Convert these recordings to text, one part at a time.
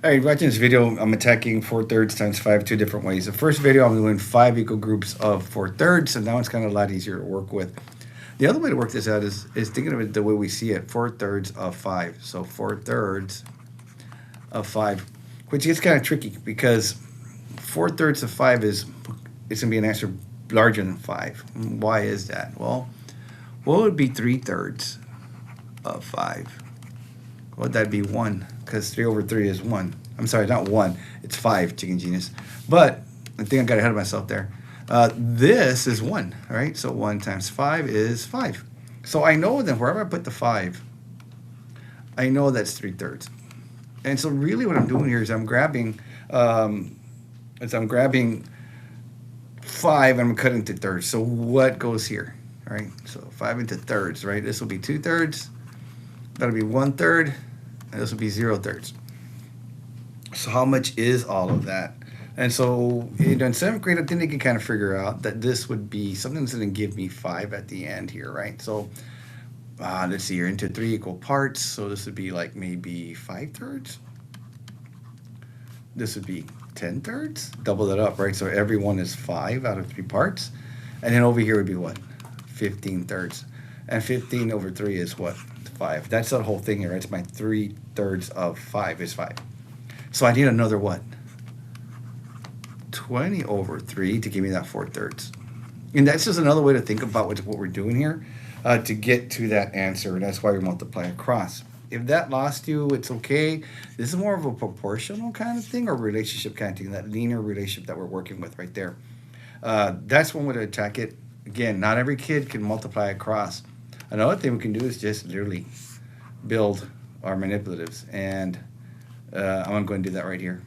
All right, watching this video, I'm attacking 4/3 times 5 two different ways. The first video, I'm doing 5 equal groups of 4/3, so now it's kind of a lot easier to work with. The other way to work this out is thinking of it the way we see it, 4/3 of 5. So 4/3 of 5, which gets kind of tricky because 4/3 of 5 it's going to be an answer larger than 5. Why is that? Well, what would be 3/3 of 5? Would that be 1? Because 3 over 3 is 1. I'm sorry, not 1. It's 5, Chicken Genius. But I think I got ahead of myself there. This is 1, right? So 1 times 5 is 5. So I know that wherever I put the 5, I know that's 3/3. And so really what I'm doing here is I'm grabbing 5 and I'm cutting into thirds. So what goes here? All right, so 5 into thirds, right? This will be 2/3. That'll be 1/3. And this will be 0/3. So how much is all of that? And so in 7th grade, I think they can kind of figure out that this would be something that's going to give me 5 at the end here, right? So let's see here, into 3 equal parts. So this would be like maybe 5/3. This would be 10/3. Double that up, right? So every one is 5 out of 3 parts. And then over here would be what? 15/3. And 15 over 3 is what? 5. That's the whole thing here, right? It's my 3/3 of 5 is 5. So I need another what? 20 over 3 to give me that 4/3. And that's just another way to think about what we're doing here to get to that answer. And that's why we multiply across. If that lost you, it's okay. This is more of a proportional kind of thing or relationship kind of thing, that linear relationship that we're working with right there. That's one way to attack it. Again, not every kid can multiply across. Another thing we can do is just literally build our manipulatives. And I'm going to go and do that right here.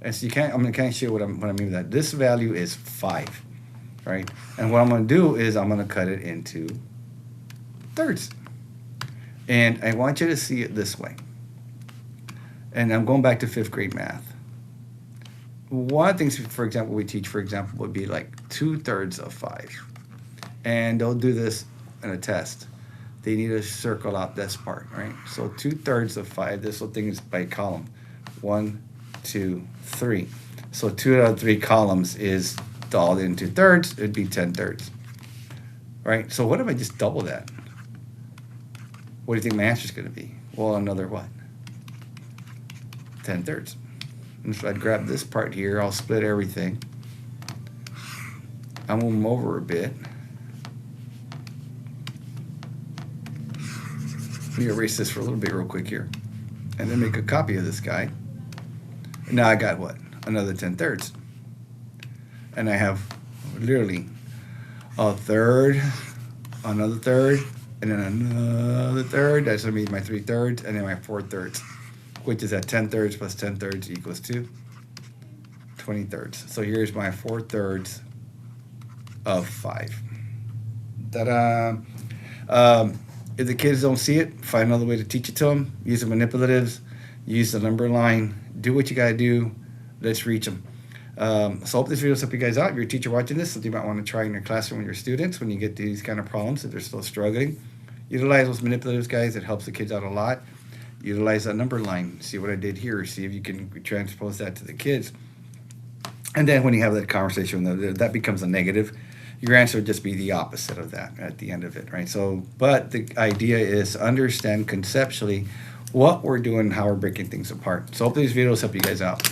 And so I'm going to kind of show you what I mean by that. This value is 5, right? And what I'm going to do is I'm going to cut it into thirds. And I want you to see it this way. And I'm going back to 5th grade math. One of the things, for example, we teach, for example, would be like 2/3 of 5. And they'll do this in a test. They need to circle out this part, right? So 2/3 of 5, this whole thing is by column. 1, 2, 3. So 2 out of 3 columns is all into thirds. It'd be 10/3, right? So what if I just double that? What do you think my answer is going to be? Well, another what? 10/3. And so I'd grab this part here. I'll split everything. I'll move them over a bit. Let me erase this for a little bit real quick here. And then make a copy of this guy. Now I got what? Another 10/3. And I have literally a third, another third, and then another third. That's going to be my 3/3, and then my 4/3, which is at 10/3 plus 10/3 equals 20/3. So here's my 4/3 of 5. Ta-da! If the kids don't see it, find another way to teach it to them. Use the manipulatives, use the number line, do what you got to do. Let's reach them. So I hope this video helps you guys out. If you're a teacher watching this, something you might want to try in your classroom with your students when you get these kind of problems, if they're still struggling. Utilize those manipulatives, guys. It helps the kids out a lot. Utilize that number line. See what I did here. See if you can transpose that to the kids. And then when you have that conversation with them, that becomes a negative. Your answer would just be the opposite of that at the end of it, right? So, but the idea is to understand conceptually what we're doing and how we're breaking things apart. So hopefully these videos help you guys out.